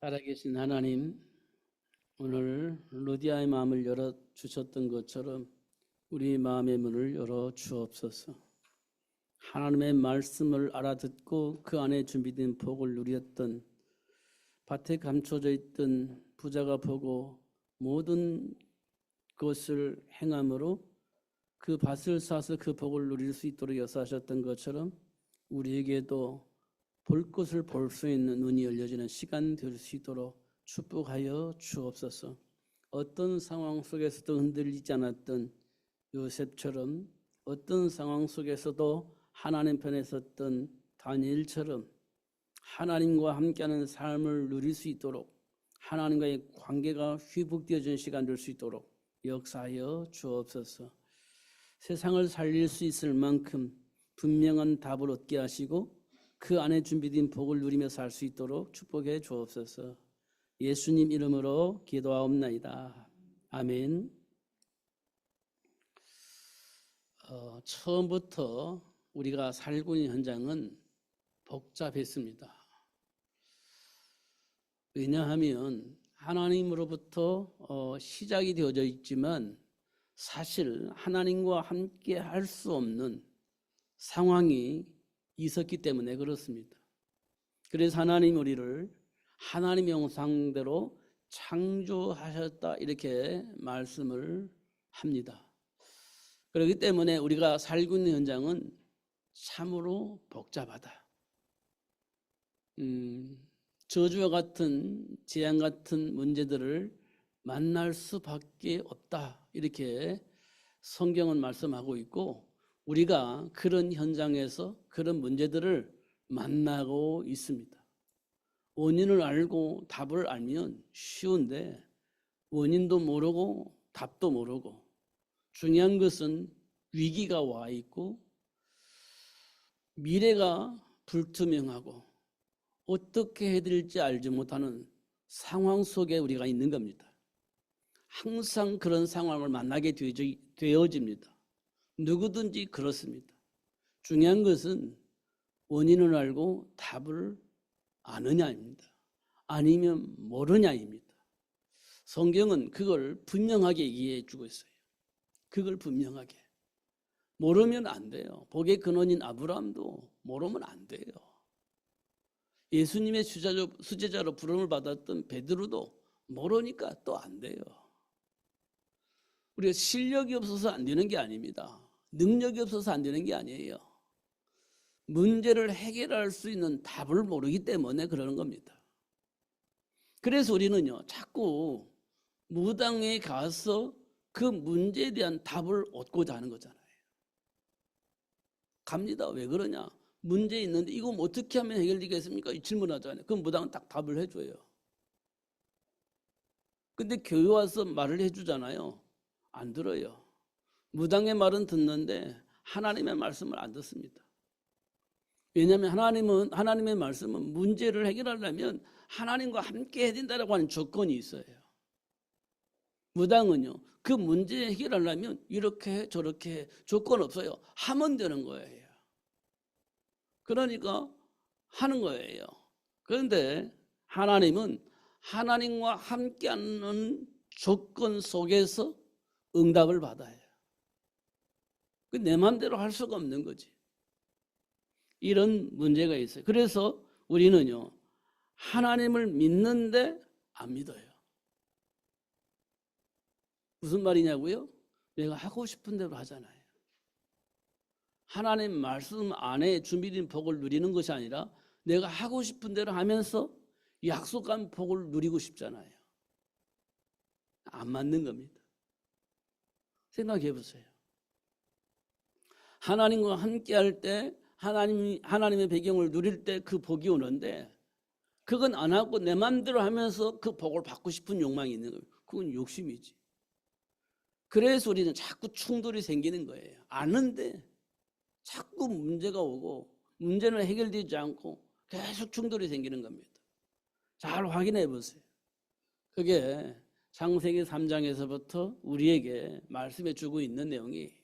살아계신 하나님, 오늘 루디아의 마음을 열어주셨던 것처럼 우리 마음의 문을 열어 주옵소서. 하나님의 말씀을 알아듣고 그 안에 준비된 복을 누렸던, 밭에 감춰져 있던 부자가 보고 모든 것을 행함으로 그 밭을 사서 그 복을 누릴 수 있도록 역사하셨던 것처럼 우리에게도 볼 것을 볼 수 있는 눈이 열려지는 시간 될 수 있도록 축복하여 주옵소서. 어떤 상황 속에서도 흔들리지 않았던 요셉처럼, 어떤 상황 속에서도 하나님 편에 섰던 다니엘처럼 하나님과 함께하는 삶을 누릴 수 있도록, 하나님과의 관계가 회복되어지는 시간 될 수 있도록 역사하여 주옵소서. 세상을 살릴 수 있을 만큼 분명한 답을 얻게 하시고 그 안에 준비된 복을 누리며 살 수 있도록 축복해 주옵소서. 예수님 이름으로 기도하옵나이다. 아멘. 처음부터 우리가 살고 있는 현장은 복잡했습니다. 왜냐하면 하나님으로부터 시작이 되어져 있지만 사실 하나님과 함께 할 수 없는 상황이 있었기 때문에 그렇습니다. 그래서 하나님 우리를 하나님의 형상대로 창조하셨다 이렇게 말씀을 합니다. 그렇기 때문에 우리가 살고 있는 현장은 참으로 복잡하다. 저주와 같은 재앙 같은 문제들을 만날 수밖에 없다 이렇게 성경은 말씀하고 있고, 우리가 그런 현장에서 그런 문제들을 만나고 있습니다. 원인을 알고 답을 알면 쉬운데 원인도 모르고 답도 모르고, 중요한 것은 위기가 와 있고 미래가 불투명하고 어떻게 해야 될지 알지 못하는 상황 속에 우리가 있는 겁니다. 항상 그런 상황을 만나게 되어집니다. 누구든지 그렇습니다. 중요한 것은 원인을 알고 답을 아느냐입니다. 아니면 모르냐입니다. 성경은 그걸 분명하게 얘기해 주고 있어요. 그걸 분명하게. 모르면 안 돼요. 복의 근원인 아브라함도 모르면 안 돼요. 예수님의 수제자로 부름을 받았던 베드로도 모르니까 또 안 돼요. 우리가 실력이 없어서 안 되는 게 아닙니다. 능력이 없어서 안 되는 게 아니에요. 문제를 해결할 수 있는 답을 모르기 때문에 그러는 겁니다. 그래서 우리는요, 자꾸 무당에 가서 그 문제에 대한 답을 얻고자 하는 거잖아요. 갑니다. 왜 그러냐? 문제 있는데 이거 어떻게 하면 해결되겠습니까? 이 질문하잖아요. 그럼 무당은 딱 답을 해줘요. 근데 교회 와서 말을 해주잖아요. 안 들어요. 무당의 말은 듣는데 하나님의 말씀을 안 듣습니다. 왜냐하면 하나님의 말씀은 문제를 해결하려면 하나님과 함께 해야 된다고 하는 조건이 있어요. 무당은요, 그 문제 해결하려면 이렇게 저렇게 조건 없어요. 하면 되는 거예요. 그러니까 하는 거예요. 그런데 하나님은 하나님과 함께하는 조건 속에서 응답을 받아요. 내 마음대로 할 수가 없는 거지. 이런 문제가 있어요. 그래서 우리는요, 하나님을 믿는데 안 믿어요. 무슨 말이냐고요? 내가 하고 싶은 대로 하잖아요. 하나님 말씀 안에 준비된 복을 누리는 것이 아니라 내가 하고 싶은 대로 하면서 약속한 복을 누리고 싶잖아요. 안 맞는 겁니다. 생각해 보세요. 하나님과 함께 할 때 하나님의 배경을 누릴 때 그 복이 오는데, 그건 안 하고 내 마음대로 하면서 그 복을 받고 싶은 욕망이 있는 거예요. 그건 욕심이지. 그래서 우리는 자꾸 충돌이 생기는 거예요. 아는데 자꾸 문제가 오고 문제는 해결되지 않고 계속 충돌이 생기는 겁니다. 잘 확인해 보세요. 그게 창세기 3장에서부터 우리에게 말씀해 주고 있는 내용이,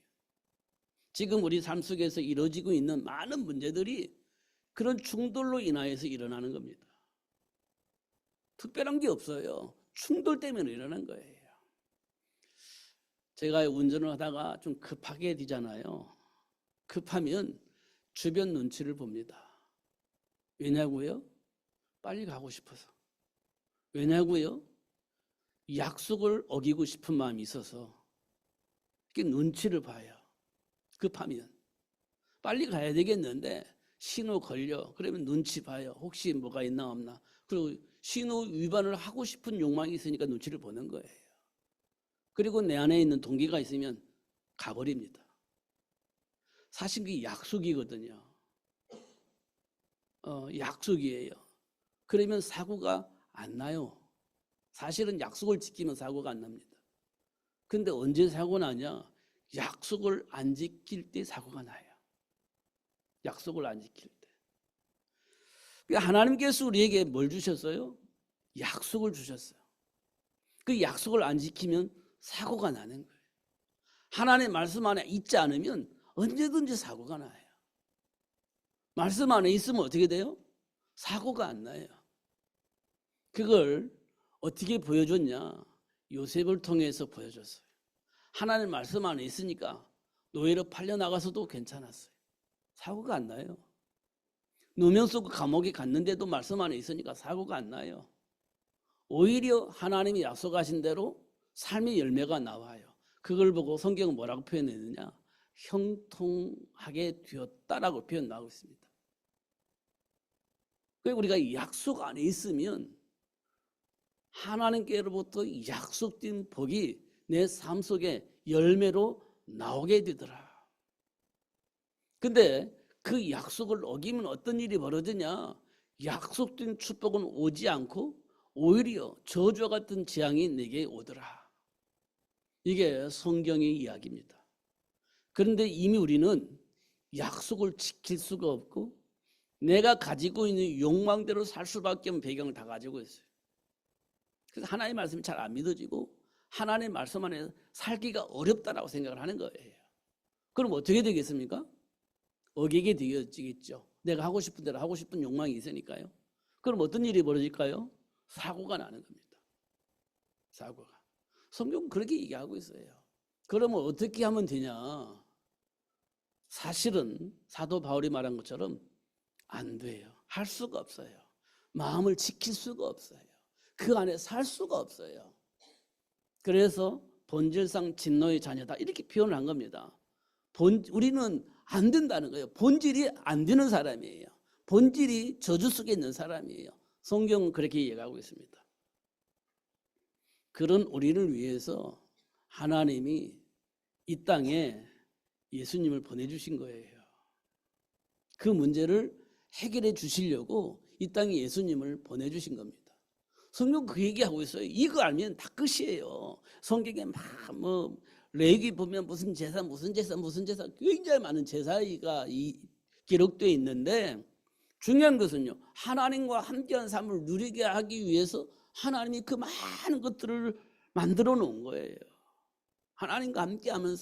지금 우리 삶 속에서 이루어지고 있는 많은 문제들이 그런 충돌로 인하여서 일어나는 겁니다. 특별한 게 없어요. 충돌 때문에 일어난 거예요. 제가 운전을 하다가 좀 급하게 되잖아요. 급하면 주변 눈치를 봅니다. 왜냐고요? 빨리 가고 싶어서. 왜냐고요? 약속을 어기고 싶은 마음이 있어서 이렇게 눈치를 봐요. 급하면. 빨리 가야 되겠는데 신호 걸려. 그러면 눈치 봐요. 혹시 뭐가 있나 없나. 그리고 신호 위반을 하고 싶은 욕망이 있으니까 눈치를 보는 거예요. 그리고 내 안에 있는 동기가 있으면 가버립니다. 사실 그게 약속이거든요. 약속이에요. 그러면 사고가 안 나요. 사실은 약속을 지키면 사고가 안 납니다. 근데 언제 사고 나냐? 약속을 안 지킬 때 사고가 나요. 약속을 안 지킬 때. 하나님께서 우리에게 뭘 주셨어요? 약속을 주셨어요. 그 약속을 안 지키면 사고가 나는 거예요. 하나님의 말씀 안에 있지 않으면 언제든지 사고가 나요. 말씀 안에 있으면 어떻게 돼요? 사고가 안 나요. 그걸 어떻게 보여줬냐? 요셉을 통해서 보여줬어요. 하나님 말씀 안에 있으니까 노예로 팔려나가서도 괜찮았어요. 사고가 안 나요. 누명 쓰고 감옥에 갔는데도 말씀 안에 있으니까 사고가 안 나요. 오히려 하나님이 약속하신 대로 삶의 열매가 나와요. 그걸 보고 성경은 뭐라고 표현했느냐? 형통하게 되었다라고 표현하고 있습니다. 그러니까 우리가 약속 안에 있으면 하나님께로부터 약속된 복이 내 삶 속에 열매로 나오게 되더라. 근데 그 약속을 어기면 어떤 일이 벌어지냐? 약속된 축복은 오지 않고 오히려 저주와 같은 재앙이 내게 오더라. 이게 성경의 이야기입니다. 그런데 이미 우리는 약속을 지킬 수가 없고 내가 가지고 있는 욕망대로 살 수밖에 없는 배경을 다 가지고 있어요. 그래서 하나님의 말씀이 잘 안 믿어지고 하나님의 말씀 안에 살기가 어렵다라고 생각을 하는 거예요. 그럼 어떻게 되겠습니까? 어기게 되어지겠죠. 내가 하고 싶은 대로 하고 싶은 욕망이 있으니까요. 그럼 어떤 일이 벌어질까요? 사고가 나는 겁니다. 사고가. 성경은 그렇게 얘기하고 있어요. 그러면 어떻게 하면 되냐? 사실은 사도 바울이 말한 것처럼 안 돼요. 할 수가 없어요. 마음을 지킬 수가 없어요. 그 안에 살 수가 없어요. 그래서 본질상 진노의 자녀다 이렇게 표현을 한 겁니다. 우리는 안 된다는 거예요. 본질이 안 되는 사람이에요. 본질이 저주 속에 있는 사람이에요. 성경은 그렇게 얘기하고 있습니다. 그런 우리를 위해서 하나님이 이 땅에 예수님을 보내주신 거예요. 그 문제를 해결해 주시려고 이 땅에 예수님을 보내주신 겁니다. 성경 그 얘기하고 있어요. 이거 알면 다 끝이에요. 성경에 막 레위기 보면 무슨 제사 굉장히 많은 제사가 기록되어 있는데 중요한 것은요. 하나님과 함께한 삶을 누리게 하기 위해서 하나님이 그 많은 것들을 만들어 놓은 거예요. 하나님과 함께하는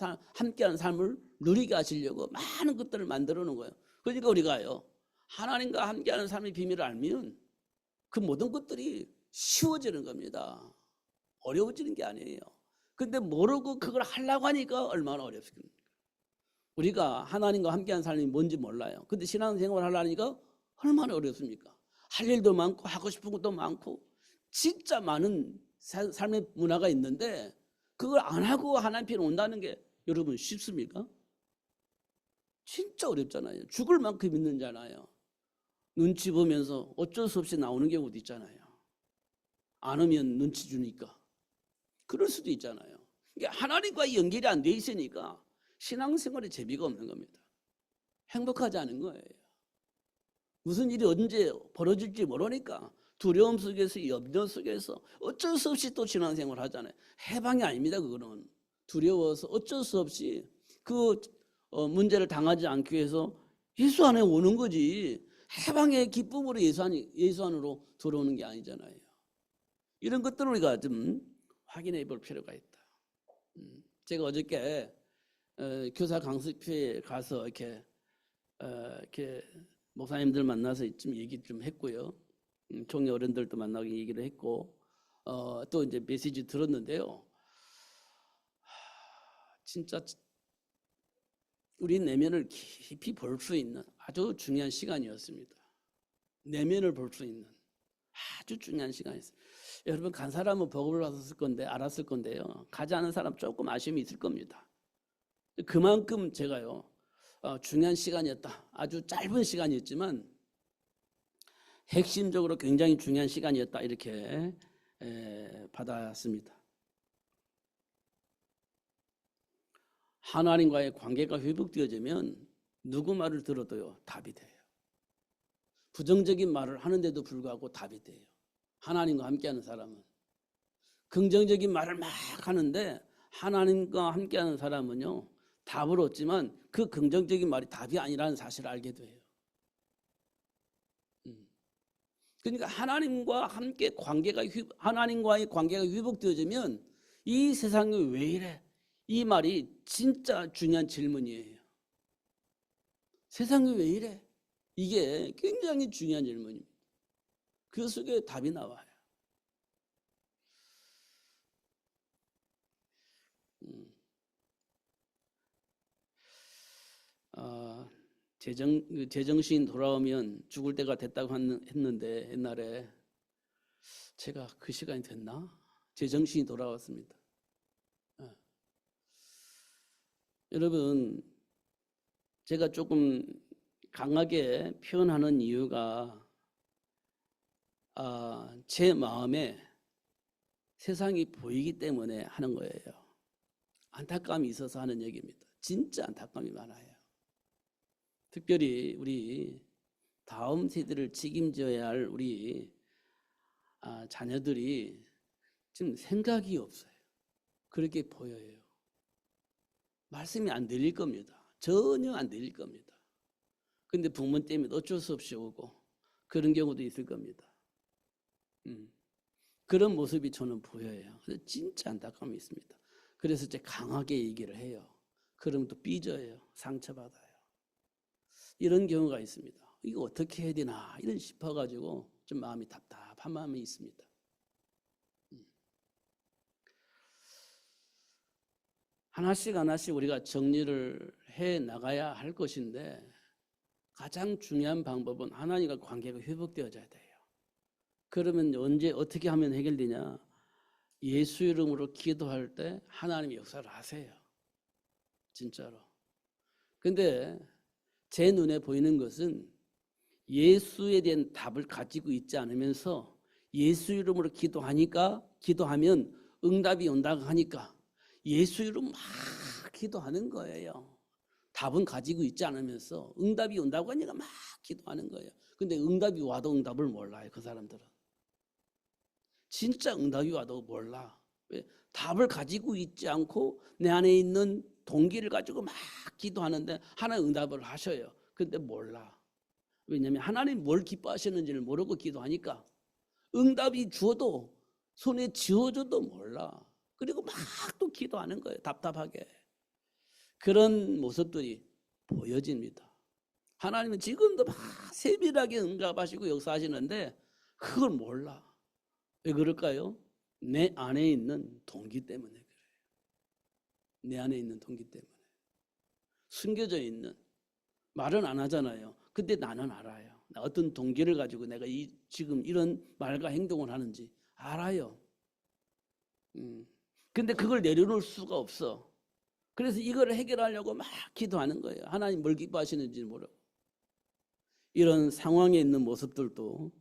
삶을 누리게 하시려고 많은 것들을 만들어 놓은 거예요. 그러니까 우리가요. 하나님과 함께하는 삶의 비밀을 알면 그 모든 것들이 쉬워지는 겁니다. 어려워지는 게 아니에요. 근데 모르고 그걸 하려고 하니까 얼마나 어렵습니까? 우리가 하나님과 함께하는 삶이 뭔지 몰라요. 근데 신앙생활을 하려니까 얼마나 어렵습니까? 할 일도 많고 하고 싶은 것도 많고 진짜 많은 삶의 문화가 있는데 그걸 안 하고 하나님 편에 온다는 게 여러분 쉽습니까? 진짜 어렵잖아요. 죽을 만큼 있는잖아요. 눈치 보면서 어쩔 수 없이 나오는 경우도 있잖아요. 안 오면 눈치 주니까. 그럴 수도 있잖아요. 그러니까 하나님과 연결이 안 돼 있으니까 신앙생활에 재미가 없는 겁니다. 행복하지 않은 거예요. 무슨 일이 언제 벌어질지 모르니까 두려움 속에서 염려 속에서 어쩔 수 없이 또 신앙생활을 하잖아요. 해방이 아닙니다. 그거는 두려워서 어쩔 수 없이 그 문제를 당하지 않기 위해서 예수 안에 오는 거지. 해방의 기쁨으로 예수 안으로 들어오는 게 아니잖아요. 이런 것들을 우리가 좀 확인해 볼 필요가 있다. 제가 어저께 교사 강습회에 가서 이렇게 목사님들 만나서 좀 얘기 좀 했고요. 총회 어른들도 만나고 얘기를 했고 또 이제 메시지 들었는데요. 진짜 우리 내면을 깊이 볼 수 있는 아주 중요한 시간이었습니다. 내면을 볼 수 있는 아주 중요한 시간이었어요. 여러분 간 사람은 복을 알았을 건데요. 가지 않은 사람 조금 아쉬움이 있을 겁니다. 그만큼 제가요 중요한 시간이었다. 아주 짧은 시간이었지만 핵심적으로 굉장히 중요한 시간이었다. 이렇게 받았습니다. 하나님과의 관계가 회복되어지면 누구 말을 들어도요 답이 돼요. 부정적인 말을 하는데도 불구하고 답이 돼요. 하나님과 함께하는 사람은. 긍정적인 말을 막 하는데 하나님과 함께하는 사람은요 답을 얻지만 그 긍정적인 말이 답이 아니라는 사실을 알게 돼요. 그러니까 하나님과의 관계가 회복되어지면 이 세상이 왜 이래? 이 말이 진짜 중요한 질문이에요. 세상이 왜 이래? 이게 굉장히 중요한 질문입니다. 그 속에 답이 나와요. 제정신 돌아오면 죽을 때가 됐다고 했는데 옛날에 제가 그 시간이 됐나? 제정신이 돌아왔습니다. 여러분 제가 조금 강하게 표현하는 이유가 제 마음에 세상이 보이기 때문에 하는 거예요. 안타까움이 있어서 하는 얘기입니다. 진짜 안타까움이 많아요. 특별히 우리 다음 세대를 책임져야 할 우리 자녀들이 지금 생각이 없어요. 그렇게 보여요. 말씀이 안 들릴 겁니다. 전혀 안 들릴 겁니다. 근데 부모 때문에 어쩔 수 없이 오고 그런 경우도 있을 겁니다. 그런 모습이 저는 보여요. 그래서 진짜 안타까움이 있습니다. 그래서 이제 강하게 얘기를 해요. 그러면 또 삐져요. 상처받아요. 이런 경우가 있습니다. 이거 어떻게 해야 되나 이런 싶어가지고 좀 마음이 답답한 마음이 있습니다. 하나씩 우리가 정리를 해 나가야 할 것인데 가장 중요한 방법은 하나님과 관계가 회복되어져야 돼요. 그러면 언제 어떻게 하면 해결되냐? 예수 이름으로 기도할 때 하나님이 역사를 하세요. 진짜로. 근데 제 눈에 보이는 것은 예수에 대한 답을 가지고 있지 않으면서 예수 이름으로 기도하면 응답이 온다고 하니까 예수 이름 막 기도하는 거예요. 답은 가지고 있지 않으면서 응답이 온다고 하니까 막 기도하는 거예요. 근데 응답이 와도 응답을 몰라요. 그 사람들은. 진짜 응답이 와도 몰라. 왜? 답을 가지고 있지 않고 내 안에 있는 동기를 가지고 막 기도하는데 하나님 응답을 하셔요. 근데 몰라. 왜냐하면 하나님 뭘 기뻐하시는지를 모르고 기도하니까 응답이 주어도 손에 쥐어줘도 몰라. 그리고 막 또 기도하는 거예요. 답답하게. 그런 모습들이 보여집니다. 하나님은 지금도 막 세밀하게 응답하시고 역사하시는데 그걸 몰라. 왜 그럴까요? 내 안에 있는 동기 때문에 그래요. 내 안에 있는 동기 때문에. 숨겨져 있는. 말은 안 하잖아요. 근데 나는 알아요. 어떤 동기를 가지고 내가 지금 이런 말과 행동을 하는지 알아요. 근데 그걸 내려놓을 수가 없어. 그래서 이걸 해결하려고 막 기도하는 거예요. 하나님 뭘 기뻐하시는지 모르고. 이런 상황에 있는 모습들도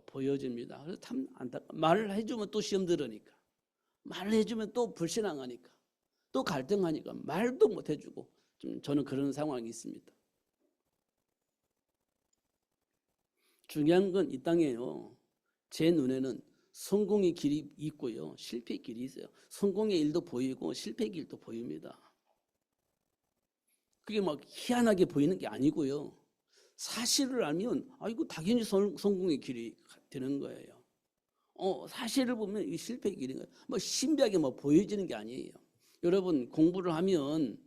보여집니다. 그래서 참 말을 해주면 또 시험 들으니까. 말을 해주면 또 불신앙하니까. 또 갈등하니까 말도 못 해주고. 저는 그런 상황이 있습니다. 중요한 건 이 땅에요. 제 눈에는 성공의 길이 있고요. 실패의 길이 있어요. 성공의 일도 보이고 실패의 길도 보입니다. 그게 막 희한하게 보이는 게 아니고요. 사실을 알면 이거 당연히 성공의 길이 되는 거예요. 사실을 보면 이 실패의 길인 거예요. 뭐 신비하게 뭐 보여지는 게 아니에요. 여러분 공부를 하면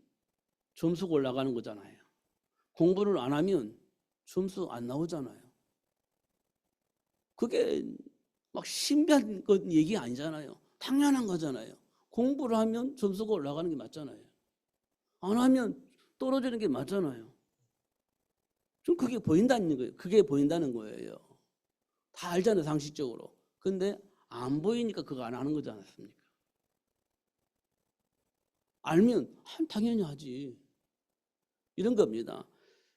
점수가 올라가는 거잖아요. 공부를 안 하면 점수 안 나오잖아요. 그게 막 신비한 것 얘기 아니잖아요. 당연한 거잖아요. 공부를 하면 점수가 올라가는 게 맞잖아요. 안 하면 떨어지는 게 맞잖아요. 좀 그게 보인다는 거예요. 그게 보인다는 거예요. 다 알잖아요, 상식적으로. 근데 안 보이니까 그거 안 하는 거지 않습니까? 알면 당연히 하지. 이런 겁니다.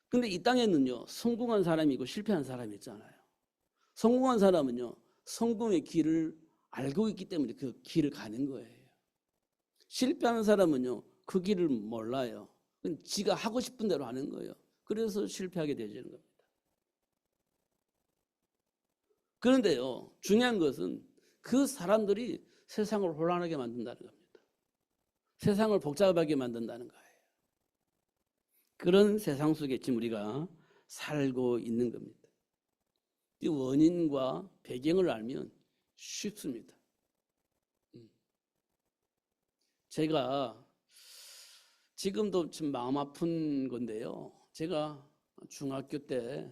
근데 이 땅에는요, 성공한 사람이 있고 실패한 사람이 있잖아요. 성공한 사람은요, 성공의 길을 알고 있기 때문에 그 길을 가는 거예요. 실패하는 사람은요, 그 길을 몰라요. 지가 하고 싶은 대로 하는 거예요. 그래서 실패하게 되는 겁니다. 그런데요, 중요한 것은 그 사람들이 세상을 혼란하게 만든다는 겁니다. 세상을 복잡하게 만든다는 거예요. 그런 세상 속에 지금 우리가 살고 있는 겁니다. 이 원인과 배경을 알면 쉽습니다. 제가 지금도 좀 마음 아픈 건데요. 제가 중학교 때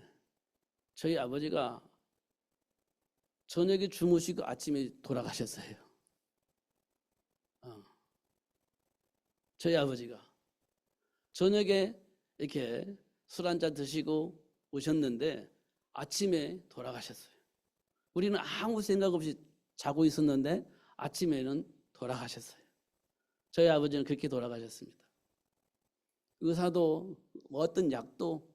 저희 아버지가 저녁에 주무시고 아침에 돌아가셨어요. 저희 아버지가 저녁에 이렇게 술 한잔 드시고 오셨는데 아침에 돌아가셨어요. 우리는 아무 생각 없이 자고 있었는데 아침에는 돌아가셨어요. 저희 아버지는 그렇게 돌아가셨습니다. 의사도 어떤 약도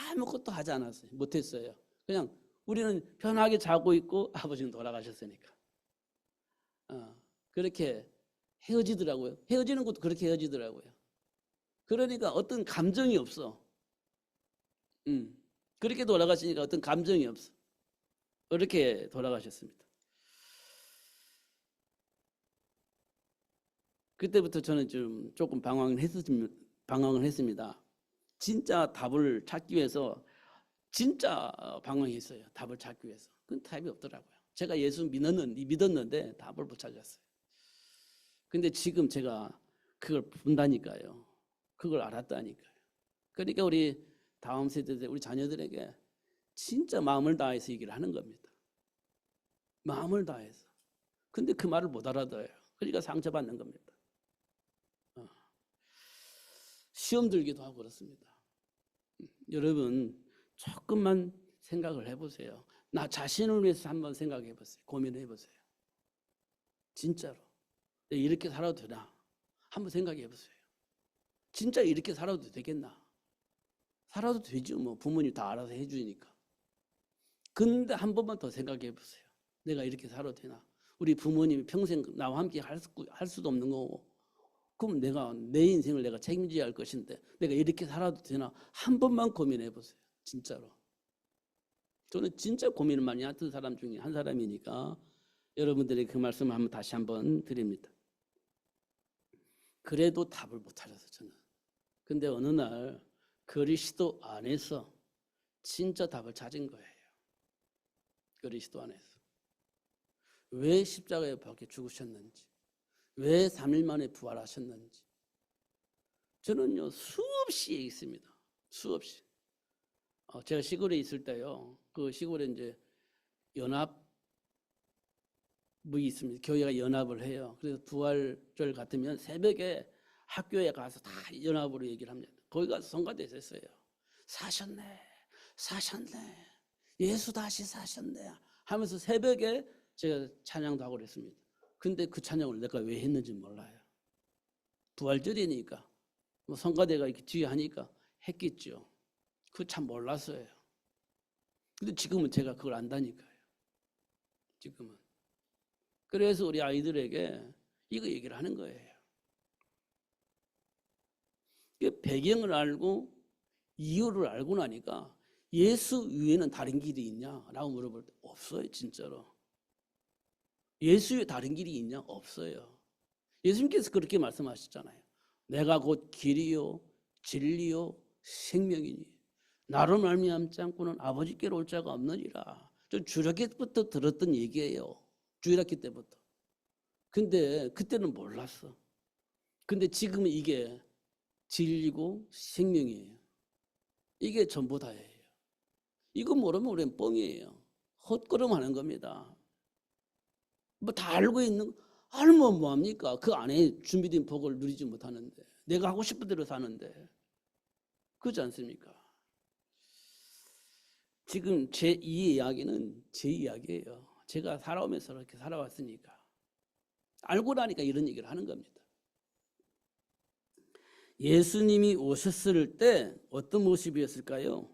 아무것도 하지 않았어요. 못했어요. 그냥 우리는 편하게 자고 있고 아버지는 돌아가셨으니까. 그렇게 헤어지더라고요. 헤어지는 것도 그렇게 헤어지더라고요. 그러니까 어떤 감정이 없어. 그렇게 돌아가시니까 어떤 감정이 없어. 그렇게 돌아가셨습니다. 그때부터 저는 좀 조금 방황을 했습니다. 진짜 답을 찾기 위해서 진짜 방황했어요. 답을 찾기 위해서. 그 답이 없더라고요. 제가 예수 믿었는데 답을 못 찾았어요. 근데 지금 제가 그걸 본다니까요. 그걸 알았다니까요. 그러니까 우리 다음 세대 우리 자녀들에게 진짜 마음을 다해서 얘기를 하는 겁니다. 마음을 다해서. 근데 그 말을 못 알아들어요. 그러니까 상처받는 겁니다. 시험 들기도 하고 그렇습니다. 여러분 조금만 생각을 해보세요. 나 자신을 위해서 한번 생각해보세요. 고민해보세요. 진짜로 이렇게 살아도 되나? 한번 생각해보세요. 진짜 이렇게 살아도 되겠나? 살아도 되죠. 뭐 부모님 다 알아서 해주니까. 근데 한 번만 더 생각해보세요. 내가 이렇게 살아도 되나? 우리 부모님이 평생 나와 함께 할 수도 없는 거고, 그럼 내가 내 인생을 내가 책임져야 할 것인데 내가 이렇게 살아도 되나? 한 번만 고민해보세요. 진짜로. 저는 진짜 고민을 많이 했던 사람 중에 한 사람이니까 여러분들에게 그 말씀을 다시 한번 드립니다. 그래도 답을 못 찾아서 저는. 근데 어느 날 그리스도 안에서 진짜 답을 찾은 거예요. 그리스도 안에서. 왜 십자가에 박혀 죽으셨는지, 왜 3일 만에 부활하셨는지. 저는요 수없이 얘기했습니다. 수없이. 제가 시골에 있을 때요. 그 시골에 이제 연합이 있습니다. 교회가 연합을 해요. 그래서 부활절 같으면 새벽에 학교에 가서 다 연합으로 얘기를 합니다. 거기 가서 성가대에서 했어요. 사셨네, 사셨네, 예수 다시 사셨네 하면서 새벽에 제가 찬양도 하고 그랬습니다. 근데 그 찬양을 내가 왜 했는지 몰라요. 부활절이니까 뭐 성가대가 이렇게 뒤에 하니까 했겠죠. 그거 참 몰랐어요. 근데 지금은 제가 그걸 안다니까요. 지금은. 그래서 우리 아이들에게 이거 얘기를 하는 거예요. 배경을 알고 이유를 알고 나니까 예수 위에는 다른 길이 있냐라고 물어볼 때 없어요. 진짜로. 예수 위에 다른 길이 있냐? 없어요. 예수님께서 그렇게 말씀하셨잖아요. 내가 곧 길이요 진리요 생명이니 나로 말미암지 않고는 아버지께로 올 자가 없느니라. 저 주일학기부터 들었던 얘기예요. 주일학기 때부터. 근데 그때는 몰랐어. 근데 지금은 이게 진리고 생명이에요. 이게 전부 다예요. 이거 모르면 우리는 뻥이에요. 헛걸음하는 겁니다. 뭐 다 알고 있는, 알면 뭐합니까? 그 안에 준비된 복을 누리지 못하는데, 내가 하고 싶은 대로 사는데, 그렇지 않습니까? 지금 제 이 이야기는 제 이야기예요. 제가 살아오면서 이렇게 살아왔으니까. 알고 나니까 이런 얘기를 하는 겁니다. 예수님이 오셨을 때 어떤 모습이었을까요?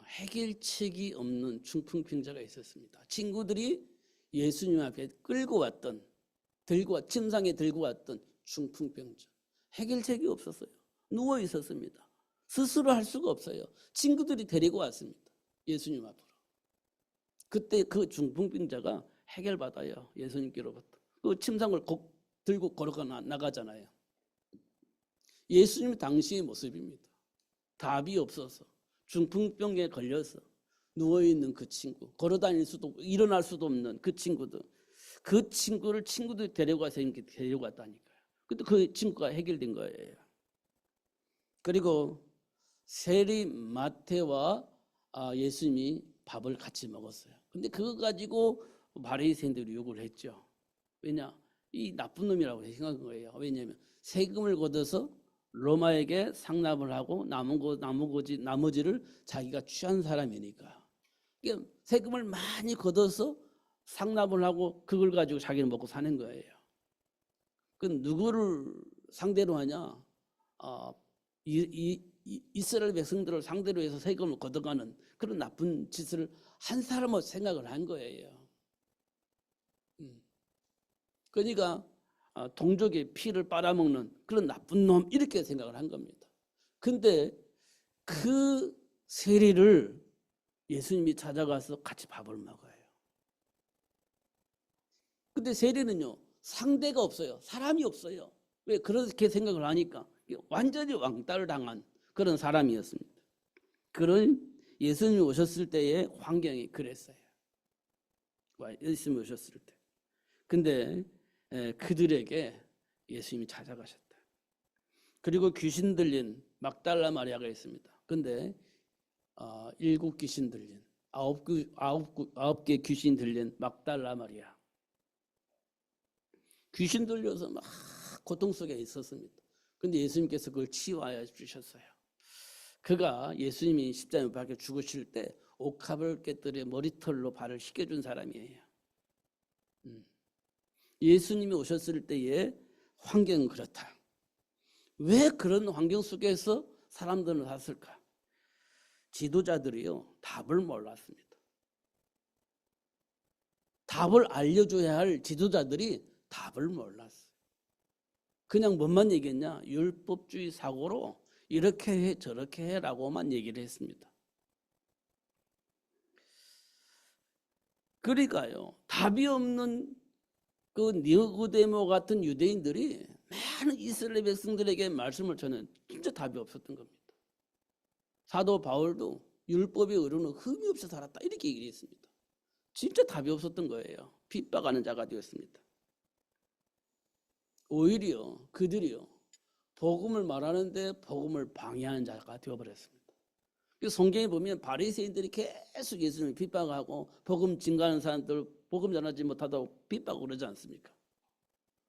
해결책이 없는 중풍병자가 있었습니다. 친구들이 예수님 앞에 끌고 왔던, 침상에 들고 왔던 중풍병자. 해결책이 없었어요. 누워 있었습니다. 스스로 할 수가 없어요. 친구들이 데리고 왔습니다. 예수님 앞으로. 그때 그 중풍병자가 해결받아요. 예수님께로부터. 그 침상을 들고 걸어가 나가잖아요. 예수님 당시의 모습입니다. 답이 없어서 중풍병에 걸려서 누워있는 그 친구, 걸어다닐 수도 없고 일어날 수도 없는 그 친구들, 그 친구를 친구들이 데려갔다니까요. 근데 그 친구가 해결된 거예요. 그리고 세리 마태와 예수님이 밥을 같이 먹었어요. 근데 그거 가지고 바리새인들이 욕을 했죠. 왜냐? 이 나쁜 놈이라고 생각한 거예요. 왜냐하면 세금을 걷어서 로마에게 상납을 하고 나머지를 자기가 취한 사람이니까. 그러니까 세금을 많이 걷어서 상납을 하고 그걸 가지고 자기는 먹고 사는 거예요. 그 누구를 상대로 하냐? 이스라엘 백성들을 상대로 해서 세금을 걷어가는 그런 나쁜 짓을 한 사람을 생각을 한 거예요. 그러니까 동족의 피를 빨아먹는 그런 나쁜 놈 이렇게 생각을 한 겁니다. 근데 그 세리를 예수님이 찾아가서 같이 밥을 먹어요. 근데 세리는요, 상대가 없어요. 사람이 없어요. 왜 그렇게 생각을 하니까 완전히 왕따를 당한 그런 사람이었습니다. 그런 예수님이 오셨을 때의 환경이 그랬어요. 예수님이 오셨을 때. 근데 그들에게 예수님이 찾아가셨다. 그리고 귀신 들린 막달라 마리아가 있습니다. 근데 7 귀신 들린 9개 귀신 들린 막달라 마리아. 귀신 들려서 막 고통 속에 있었습니다. 근데 예수님께서 그걸 치유하여 주셨어요. 그가 예수님이 십자가에 못 박혀 죽으실 때 옥합을 깨뜨려 머리털로 발을 씻겨준 사람이에요. 예수님이 오셨을 때의 환경은 그렇다. 왜 그런 환경 속에서 사람들은 살았을까? 지도자들이요, 답을 몰랐습니다. 답을 알려줘야 할 지도자들이 답을 몰랐어요. 그냥 뭔만 얘기했냐? 율법주의 사고로 이렇게 해 저렇게 해라고만 얘기를 했습니다. 그러니까요, 답이 없는 그 니고데모 같은 유대인들이 많은 이스라엘 백성들에게 말씀을 전해 진짜 답이 없었던 겁니다. 사도 바울도 율법의 의로는 흠이 없이 살았다 이렇게 얘기를 했습니다. 진짜 답이 없었던 거예요. 핍박하는 자가 되었습니다. 오히려 그들이요, 복음을 말하는데 복음을 방해하는 자가 되어버렸습니다. 성경에 보면 바리새인들이 계속 예수님을 핍박하고 복음 증거하는 사람들 복음 전하지 못하다고 핍박하고 그러지 않습니까?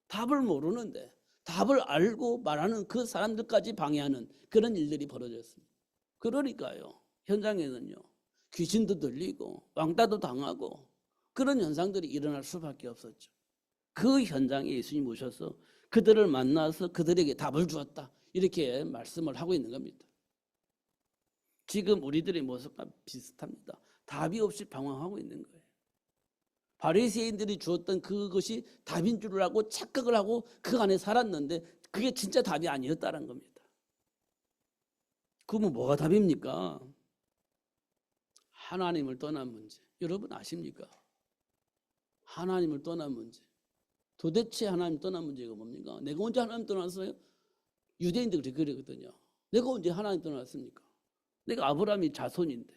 답을 모르는데 답을 알고 말하는 그 사람들까지 방해하는 그런 일들이 벌어졌습니다. 그러니까요, 현장에는요, 귀신도 들리고 왕따도 당하고 그런 현상들이 일어날 수밖에 없었죠. 그 현장에 예수님이 오셔서 그들을 만나서 그들에게 답을 주었다 이렇게 말씀을 하고 있는 겁니다. 지금 우리들의 모습과 비슷합니다. 답이 없이 방황하고 있는 거예요. 바리새인들이 주었던 그것이 답인 줄 알고 착각을 하고 그 안에 살았는데 그게 진짜 답이 아니었다는 겁니다. 그러면 뭐가 답입니까? 하나님을 떠난 문제. 여러분 아십니까? 하나님을 떠난 문제. 도대체 하나님 떠난 문제가 뭡니까? 내가 언제 하나님 떠났어요? 유대인들이 그러거든요. 내가 언제 하나님 떠났습니까? 내가 아브라함이 자손인데,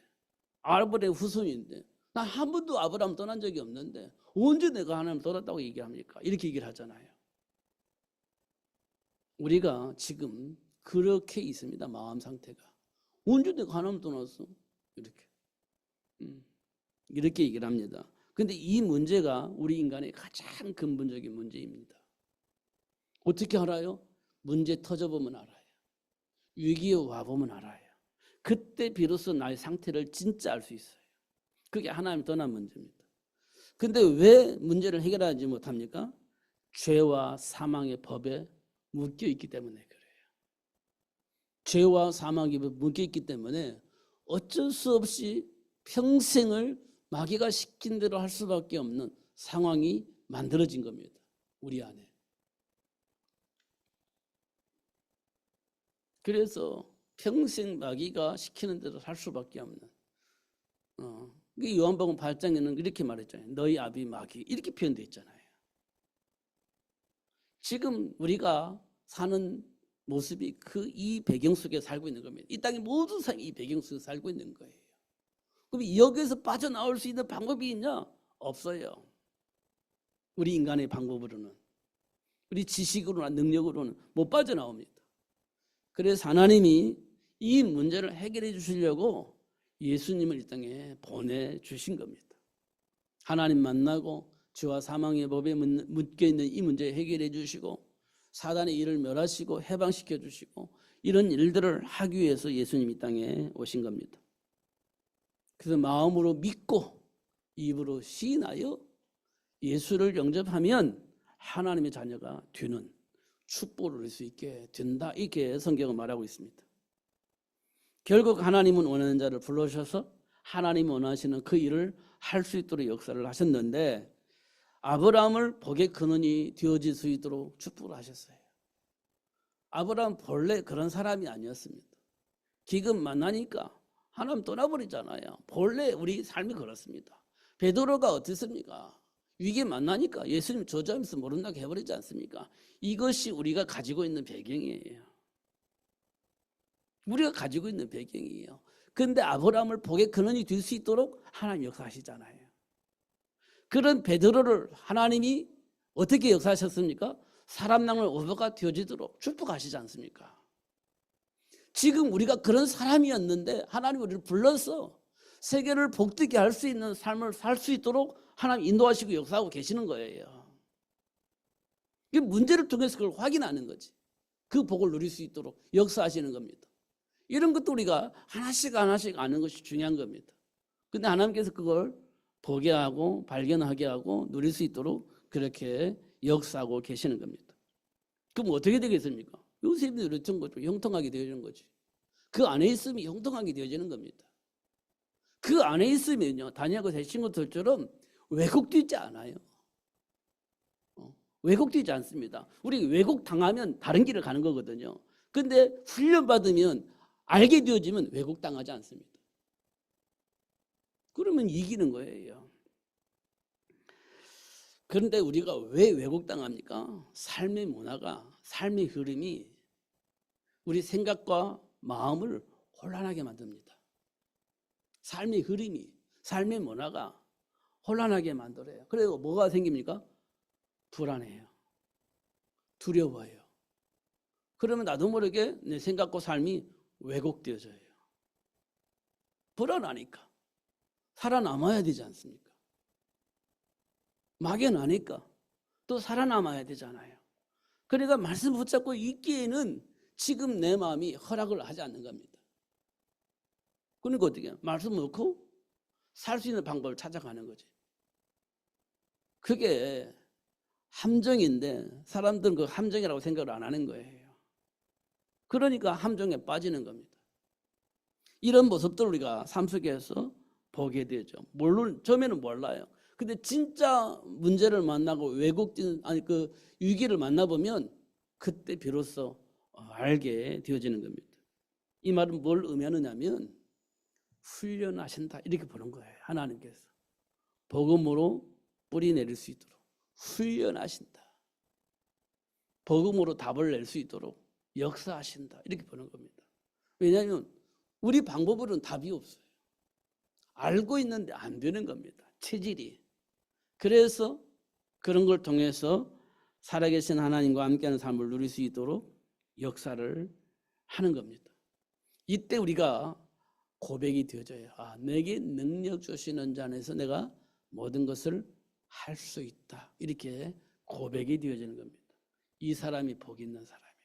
아브라함의 후손인데, 난 한 번도 아브라함 떠난 적이 없는데 언제 내가 하나님 떠났다고 얘기합니까? 이렇게 얘기를 하잖아요. 우리가 지금 그렇게 있습니다. 마음 상태가. 언제 내가 하나님 떠났어? 이렇게. 이렇게 얘기를 합니다. 그런데 이 문제가 우리 인간의 가장 근본적인 문제입니다. 어떻게 알아요? 문제 터져보면 알아요. 위기에 와보면 알아요. 그때 비로소 나의 상태를 진짜 알 수 있어요. 그게 하나님 떠난 문제입니다. 근데 왜 문제를 해결하지 못합니까? 죄와 사망의 법에 묶여 있기 때문에 그래요. 죄와 사망의 법에 묶여 있기 때문에 어쩔 수 없이 평생을 마귀가 시킨 대로 할 수밖에 없는 상황이 만들어진 겁니다. 우리 안에. 그래서 평생 마귀가 시키는 대로 할 수밖에 없는. 요한복음 8장에는 이렇게 말했잖아요. 너희 아비 마귀 이렇게 표현되어 있잖아요. 지금 우리가 사는 모습이 이 배경 속에 살고 있는 겁니다. 이 땅의 모든 사람이 이 배경 속에 살고 있는 거예요. 그럼 여기에서 빠져나올 수 있는 방법이 있냐? 없어요. 우리 인간의 방법으로는. 우리 지식으로나 능력으로는 못 빠져나옵니다. 그래서 하나님이 이 문제를 해결해 주시려고 예수님을 이 땅에 보내주신 겁니다. 하나님 만나고 죄와 사망의 법에 묶여있는 이 문제 해결해 주시고 사단의 일을 멸하시고 해방시켜 주시고 이런 일들을 하기 위해서 예수님이 이 땅에 오신 겁니다. 그래서 마음으로 믿고 입으로 시인하여 예수를 영접하면 하나님의 자녀가 되는 축복을 누릴 수 있게 된다. 이렇게 성경은 말하고 있습니다. 결국 하나님은 원하는 자를 불러주셔서 하나님이 원하시는 그 일을 할 수 있도록 역사를 하셨는데 아브라함을 복의 근원이 되어질 수 있도록 축복을 하셨어요. 아브라함 본래 그런 사람이 아니었습니다. 기근 만나니까 하나님 떠나버리잖아요. 본래 우리 삶이 그렇습니다. 베드로가 어땠습니까? 위기에 만나니까 예수님 저주하면서 모른다고 해버리지 않습니까? 이것이 우리가 가지고 있는 배경이에요. 우리가 가지고 있는 배경이에요. 그런데 아브라함을 복의 근원이 될 수 있도록 하나님 역사하시잖아요. 그런 베드로를 하나님이 어떻게 역사하셨습니까? 사람 낭을 오버가 되어지도록 축복하시지 않습니까? 지금 우리가 그런 사람이었는데 하나님 우리를 불러서 세계를 복되게 할 수 있는 삶을 살 수 있도록 하나님 인도하시고 역사하고 계시는 거예요. 그 문제를 통해서 그걸 확인하는 거지. 그 복을 누릴 수 있도록 역사하시는 겁니다. 이런 것도 우리가 하나씩 하나씩 아는 것이 중요한 겁니다. 그런데 하나님께서 그걸 보게 하고 발견하게 하고 누릴 수 있도록 그렇게 역사하고 계시는 겁니다. 그럼 어떻게 되겠습니까? 요셉이 누렸던 것도 형통하게 되어지는 거지. 그 안에 있으면 형통하게 되어지는 겁니다. 그 안에 있으면요, 다니엘과 세 친구들처럼 왜곡되지 않아요. 왜곡되지 않습니다. 우리 왜곡 당하면 다른 길을 가는 거거든요. 근데 훈련받으면 알게 되어지면 왜곡당하지 않습니다. 그러면 이기는 거예요. 그런데 우리가 왜 왜곡당합니까? 삶의 문화가, 삶의 흐름이 우리 생각과 마음을 혼란하게 만듭니다. 삶의 흐름이, 삶의 문화가 혼란하게 만들어요. 그리고 뭐가 생깁니까? 불안해요. 두려워요. 그러면 나도 모르게 내 생각과 삶이 왜곡되어져요. 불안하니까. 살아남아야 되지 않습니까? 막연하니까 또 살아남아야 되잖아요. 그러니까 말씀 붙잡고 있기에는 지금 내 마음이 허락을 하지 않는 겁니다. 그러니까 어떻게 해요? 말씀 놓고 살 수 있는 방법을 찾아가는 거지. 그게 함정인데 사람들은 그 함정이라고 생각을 안 하는 거예요. 그러니까 함정에 빠지는 겁니다. 이런 모습들 우리가 삶 속에서 보게 되죠. 물론 처음에는 몰라요. 근데 진짜 문제를 만나고 왜곡된 그 위기를 만나보면 그때 비로소 알게 되어지는 겁니다. 이 말은 뭘 의미하느냐면 훈련하신다 이렇게 보는 거예요. 하나님께서 복음으로 뿌리 내릴 수 있도록 훈련하신다. 복음으로 답을 낼 수 있도록 역사하신다 이렇게 보는 겁니다. 왜냐하면 우리 방법으로는 답이 없어요. 알고 있는데 안 되는 겁니다. 체질이. 그래서 그런 걸 통해서 살아계신 하나님과 함께하는 삶을 누릴 수 있도록 역사를 하는 겁니다. 이때 우리가 고백이 되어져요. 아, 내게 능력 주시는 자 안에서 내가 모든 것을 할 수 있다. 이렇게 고백이 되어지는 겁니다. 이 사람이 복 있는 사람이에요.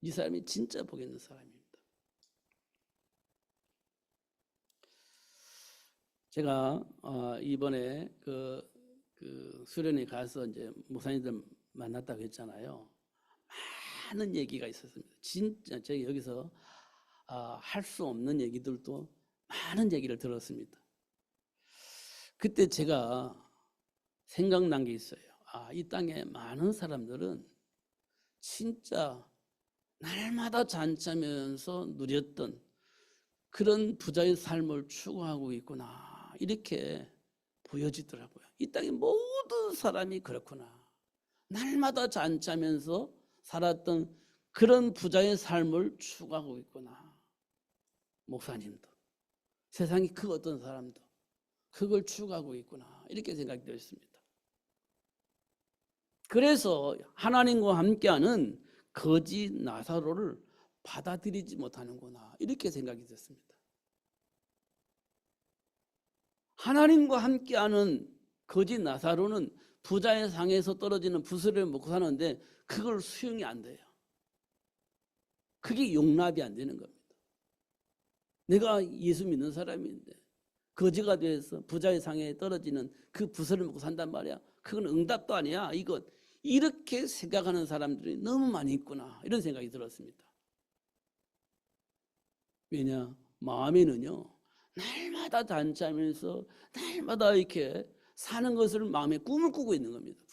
이 사람이 진짜 복 있는 사람입니다. 제가 이번에 그 수련회 가서 이제 목사님들 만났다고 했잖아요. 많은 얘기가 있었습니다. 진짜 제가 여기서 할 수 없는 얘기들도 많은 얘기를 들었습니다. 그때 제가 생각난 게 있어요. 이 땅에 많은 사람들은 진짜 날마다 잠자면서 누렸던 그런 부자의 삶을 추구하고 있구나, 이렇게 보여지더라고요. 이 땅의 모든 사람이 그렇구나. 날마다 잠자면서 살았던 그런 부자의 삶을 추구하고 있구나. 목사님도, 세상의 그 어떤 사람도 그걸 추구하고 있구나, 이렇게 생각되었습니다. 그래서 하나님과 함께하는 거지 나사로를 받아들이지 못하는구나, 이렇게 생각이 됐습니다. 하나님과 함께하는 거지 나사로는 부자의 상에서 떨어지는 부스를 먹고 사는데 그걸 수용이 안 돼요. 그게 용납이 안 되는 겁니다. 내가 예수 믿는 사람인데 거지가 돼서 부자의 상에 떨어지는 그 부스를 먹고 산단 말이야. 그건 응답도 아니야. 이렇게 생각하는 사람들이 너무 많이 있구나, 이런 생각이 들었습니다. 왜냐? 마음에는요, 날마다 잠자면서 날마다 이렇게 사는 것을 마음에 꿈을 꾸고 있는 겁니다.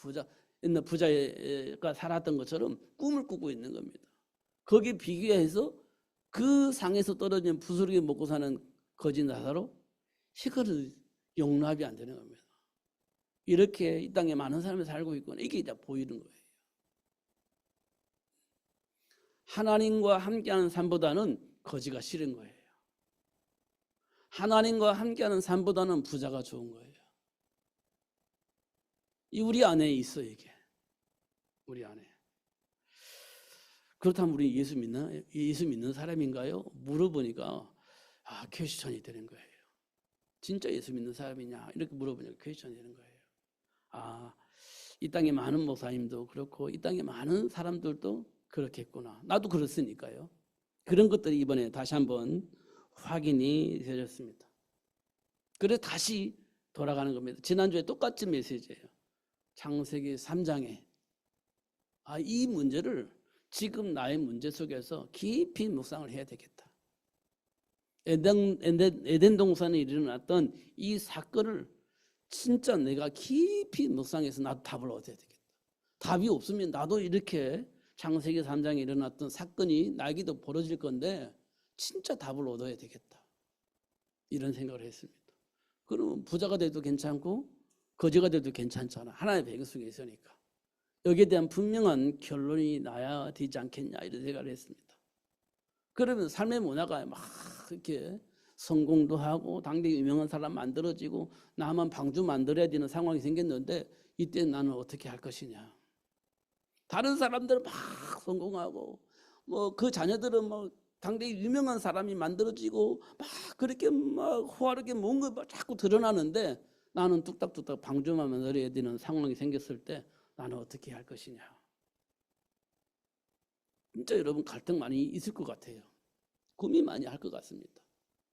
옛날 부자가 살았던 것처럼 꿈을 꾸고 있는 겁니다. 거기에 비교해서 그 상에서 떨어진 부스러기 먹고 사는 거지 나사로, 이거는 용납이 안 되는 겁니다. 이렇게 이 땅에 많은 사람이 살고 있구나, 이게 이제 보이는 거예요. 하나님과 함께하는 삶보다는 거지가 싫은 거예요. 하나님과 함께하는 삶보다는 부자가 좋은 거예요. 우리 안에 있어, 이게. 우리 안에. 그렇다면 우리 예수 믿는 사람인가요? 물어보니까 퀘스천이 되는 거예요. 진짜 예수 믿는 사람이냐, 이렇게 물어보니까 퀘스천이 되는 거예요. 이 땅에 많은 목사님도 그렇고 이 땅에 많은 사람들도 그렇겠구나, 나도 그렇으니까요. 그런 것들이 이번에 다시 한번 확인이 되어졌습니다. 그래서 다시 돌아가는 겁니다. 지난주에 똑같은 메시지예요. 창세기 3장에 이 문제를 지금 나의 문제 속에서 깊이 묵상을 해야 되겠다. 에덴 동산에 일어났던 이 사건을 진짜 내가 깊이 묵상해서 나도 답을 얻어야 되겠다. 답이 없으면 나도 이렇게 창세기 3장에 일어났던 사건이 나에게도 벌어질 건데 진짜 답을 얻어야 되겠다, 이런 생각을 했습니다. 그러면 부자가 돼도 괜찮고 거지가 돼도 괜찮잖아, 하나님의 배경 속에 있으니까. 여기에 대한 분명한 결론이 나야 되지 않겠냐, 이런 생각을 했습니다. 그러면 삶의 문화가 막 이렇게 성공도 하고 당대에 유명한 사람 만들어지고 나만 방주 만들어야 되는 상황이 생겼는데 이때 나는 어떻게 할 것이냐. 다른 사람들은 막 성공하고 그 자녀들은 당대에 유명한 사람이 만들어지고 막 그렇게 막 호화롭게 뭔가 자꾸 드러나는데 나는 뚝딱뚝딱 방주만 만들어야 되는 상황이 생겼을 때 나는 어떻게 할 것이냐. 진짜 여러분 갈등 많이 있을 것 같아요. 고민 많이 할 것 같습니다.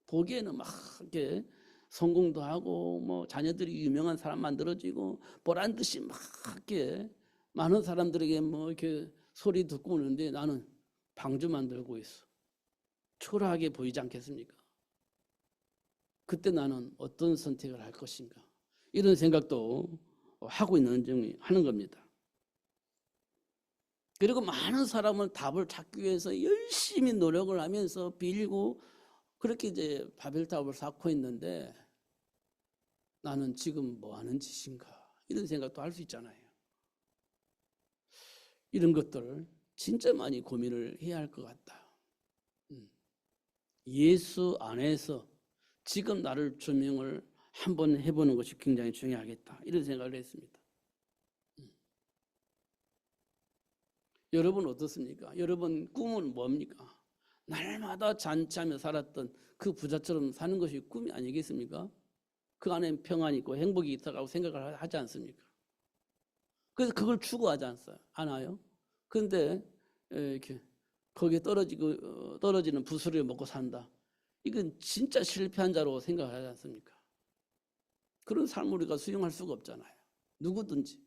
보기에는 막 이렇게 성공도 하고 자녀들이 유명한 사람 만들어지고 보란 듯이 막 이렇게 많은 사람들에게 이렇게 소리 듣고 오는데 나는 방주 만들고 있어. 초라하게 보이지 않겠습니까? 그때 나는 어떤 선택을 할 것인가, 이런 생각도 하고 하는 겁니다. 그리고 많은 사람은 답을 찾기 위해서 열심히 노력을 하면서 빌고 그렇게 이제 바벨탑을 쌓고 있는데 나는 지금 뭐 하는 짓인가, 이런 생각도 할 수 있잖아요. 이런 것들 진짜 많이 고민을 해야 할 것 같다. 예수 안에서 지금 나를 조명을 한번 해보는 것이 굉장히 중요하겠다, 이런 생각을 했습니다. 여러분 어떻습니까? 여러분 꿈은 뭡니까? 날마다 잔치하며 살았던 그 부자처럼 사는 것이 꿈이 아니겠습니까? 그 안에 평안이 있고 행복이 있다고 생각을 하지 않습니까? 그래서 그걸 추구하지 않아요? 그런데 이렇게 거기에 떨어지는 부스를 먹고 산다. 이건 진짜 실패한 자로 생각하지 않습니까? 그런 삶을 우리가 수용할 수가 없잖아요. 누구든지.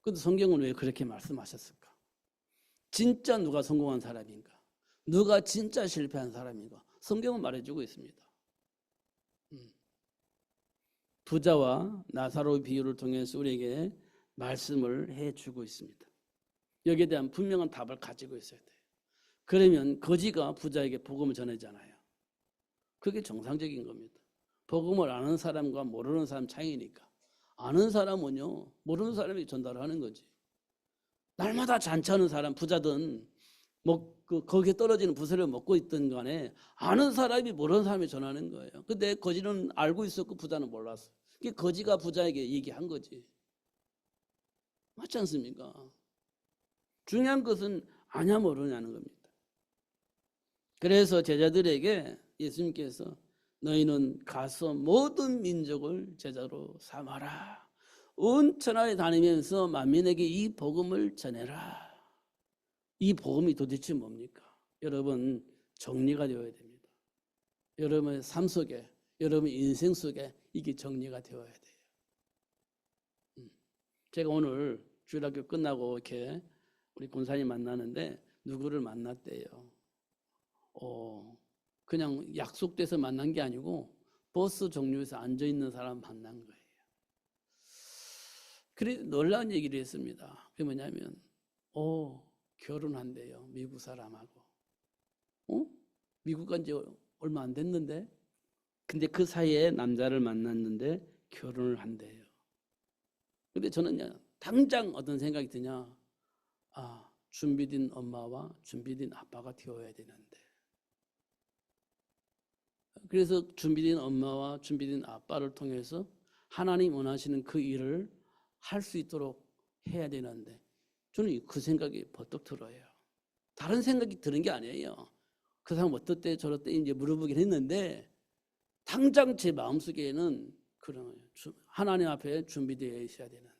그런데 성경은 왜 그렇게 말씀하셨을까? 진짜 누가 성공한 사람인가? 누가 진짜 실패한 사람인가? 성경은 말해주고 있습니다. 부자와 나사로의 비유를 통해서 우리에게 말씀을 해주고 있습니다. 여기에 대한 분명한 답을 가지고 있어야 돼요. 그러면 거지가 부자에게 복음을 전하잖아요. 그게 정상적인 겁니다. 복음을 아는 사람과 모르는 사람 차이니까. 아는 사람은요, 모르는 사람이 전달하는 거지. 날마다 잔치하는 사람, 부자든 거기에 떨어지는 부스를 먹고 있던 간에 아는 사람이 모르는 사람이 전하는 거예요. 근데 거지는 알고 있었고 부자는 몰랐어요. 그게 거지가 부자에게 얘기한 거지. 맞지 않습니까? 중요한 것은 아냐 모르냐는 겁니다. 그래서 제자들에게 예수님께서 너희는 가서 모든 민족을 제자로 삼아라. 온 천하에 다니면서 만민에게 이 복음을 전해라. 이 복음이 도대체 뭡니까? 여러분 정리가 되어야 됩니다. 여러분의 삶 속에, 여러분의 인생 속에 이게 정리가 되어야 돼요. 제가 오늘 주일학교 끝나고 이렇게 우리 권사님 만나는데 누구를 만났대요. 그냥 약속돼서 만난 게 아니고 버스 종류에서 앉아있는 사람 만난 거예요. 그래 놀라운 얘기를 했습니다. 그게 뭐냐면 결혼한대요. 미국 사람하고. 미국 간 지 얼마 안 됐는데 근데 그 사이에 남자를 만났는데 결혼을 한대요. 근데 저는 당장 어떤 생각이 드냐. 준비된 엄마와 준비된 아빠가 되어야 되는데. 그래서 준비된 엄마와 준비된 아빠를 통해서 하나님 원하시는 그 일을 할 수 있도록 해야 되는데 저는 그 생각이 버떡 들어요. 다른 생각이 드는 게 아니에요. 그 사람 어떻대 저렇대 이제 물어보긴 했는데 당장 제 마음속에는 그런 거예요. 하나님 앞에 준비되어 있어야 되는데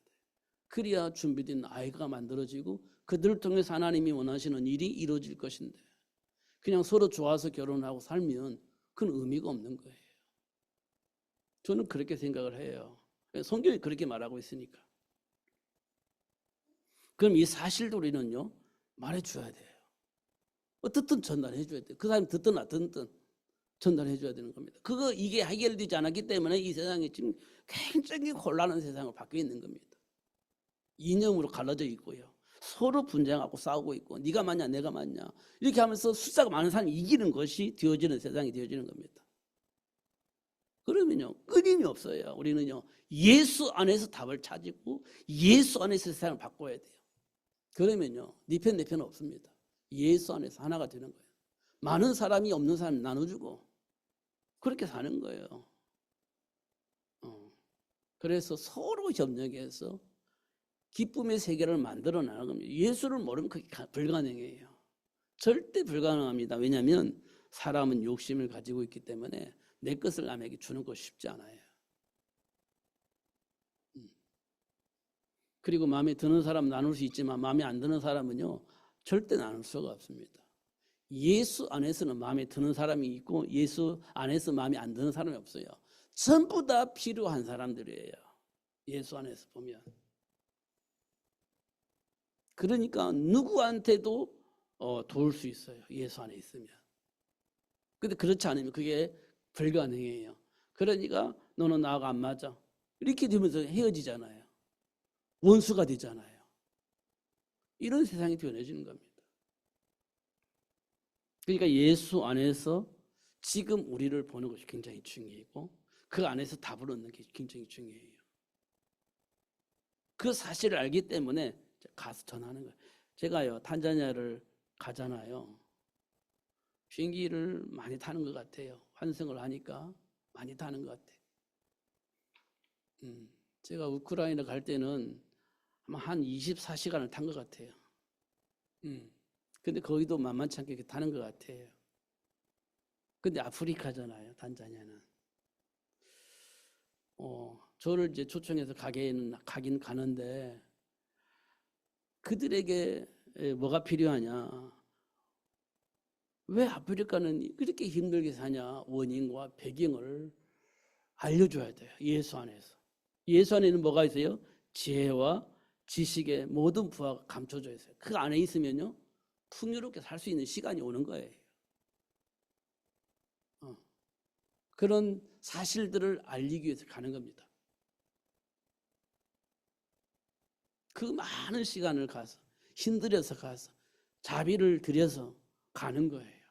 그래야 준비된 아이가 만들어지고 그들을 통해서 하나님이 원하시는 일이 이루어질 것인데 그냥 서로 좋아서 결혼하고 살면 그건 의미가 없는 거예요. 저는 그렇게 생각을 해요. 성경이 그렇게 말하고 있으니까. 그럼 이 사실도 우리는요 말해줘야 돼요. 어떻든 전달해줘야 돼요. 그 사람이 듣든 안 듣든 전달해줘야 되는 겁니다. 이게 해결되지 않았기 때문에 이 세상이 지금 굉장히 혼란한 세상으로 바뀌어 있는 겁니다. 이념으로 갈라져 있고요. 서로 분쟁하고 싸우고 있고 네가 맞냐 내가 맞냐 이렇게 하면서 숫자가 많은 사람이 이기는 것이 되어지는 세상이 되어지는 겁니다. 그러면요 끊임이 없어요. 우리는요 예수 안에서 답을 찾고 예수 안에서 세상을 바꿔야 돼요. 그러면요 네 편 내 편 없습니다. 예수 안에서 하나가 되는 거예요. 많은 사람이 없는 사람 나눠주고 그렇게 사는 거예요. 그래서 서로 협력해서 기쁨의 세계를 만들어 나가는 겁니다. 예수를 모르면 그게 불가능해요. 절대 불가능합니다. 왜냐하면 사람은 욕심을 가지고 있기 때문에 내 것을 남에게 주는 거 쉽지 않아요. 그리고 마음에 드는 사람 나눌 수 있지만 마음에 안 드는 사람은요 절대 나눌 수가 없습니다. 예수 안에서는 마음에 드는 사람이 있고 예수 안에서 마음에 안 드는 사람이 없어요. 전부 다 필요한 사람들이에요. 예수 안에서 보면. 그러니까 누구한테도 도울 수 있어요. 예수 안에 있으면. 근데 그렇지 않으면 그게 불가능해요. 그러니까 너는 나하고 안 맞아. 이렇게 되면서 헤어지잖아요. 원수가 되잖아요. 이런 세상이 변해지는 겁니다. 그러니까 예수 안에서 지금 우리를 보는 것이 굉장히 중요하고 그 안에서 답을 얻는 게 굉장히 중요해요. 그 사실을 알기 때문에 가서 전하는 거예요. 제가요 탄자니아를 가잖아요. 비행기를 많이 타는 것 같아요. 환승을 하니까 많이 타는 것 같아요. 제가 우크라이나 갈 때는 아마 한 24시간을 탄 것 같아요. 근데 거기도 만만치 않게 타는 것 같아요. 근데 아프리카잖아요, 단자니아는. 저를 이제 초청해서 가긴 가는데 그들에게 뭐가 필요하냐? 왜 아프리카는 그렇게 힘들게 사냐? 원인과 배경을 알려줘야 돼요. 예수 안에서. 예수 안에는 뭐가 있어요? 지혜와 지식의 모든 부하가 감춰져 있어요. 그 안에 있으면요, 풍요롭게 살 수 있는 시간이 오는 거예요. 그런 사실들을 알리기 위해서 가는 겁니다. 그 많은 시간을 가서 힘들여서 가서 자비를 들여서 가는 거예요.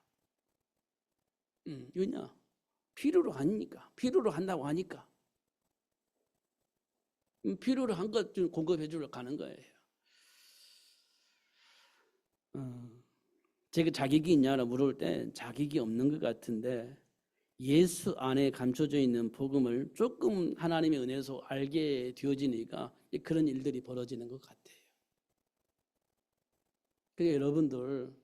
왜냐? 필요로 하니까. 필요로 한다고 하니까. 필요로 한 것 좀 공급해 주러 가는 거예요. 제가 자격이 있냐고 물을 때 자격이 없는 것 같은데 예수 안에 감춰져 있는 복음을 조금 하나님의 은혜에서 알게 되어지니까 그런 일들이 벌어지는 것 같아요. 그러니까 여러분들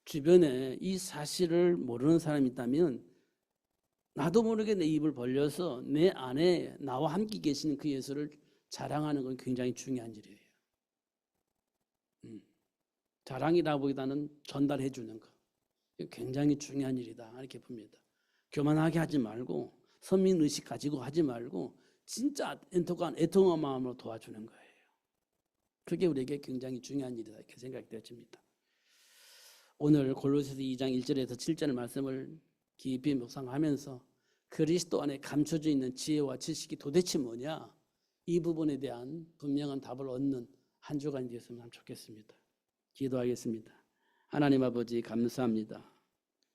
주변에 이 사실을 모르는 사람이 있다면 나도 모르게 내 입을 벌려서 내 안에 나와 함께 계시는 그 예수를 자랑하는 건 굉장히 중요한 일이에요. 자랑이라기보다는 전달해 주는 거. 굉장히 중요한 일이다 이렇게 봅니다. 교만하게 하지 말고 선민의식 가지고 하지 말고 진짜 애통한 마음으로 도와주는 거예요. 그게 우리에게 굉장히 중요한 일이다 이렇게 생각되어집니다. 오늘 골로새서 2장 1절에서 7절 말씀을 깊이 묵상하면서 그리스도 안에 감춰져 있는 지혜와 지식이 도대체 뭐냐? 이 부분에 대한 분명한 답을 얻는 한 주간이 되었으면 좋겠습니다. 기도하겠습니다. 하나님 아버지 감사합니다.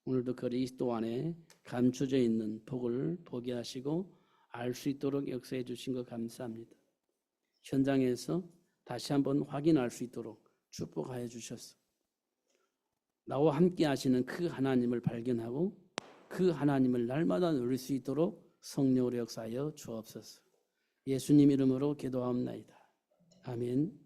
오늘도 그리스도 안에 감춰져 있는 복을 보게 하시고 알 수 있도록 역사해 주신 것 감사합니다. 현장에서 다시 한번 확인할 수 있도록 축복하여 주셨소. 나와 함께 하시는 그 하나님을 발견하고 그 하나님을 날마다 누릴 수 있도록 성령으로 역사하여 주옵소서. 예수님 이름으로 기도하옵나이다. 아멘.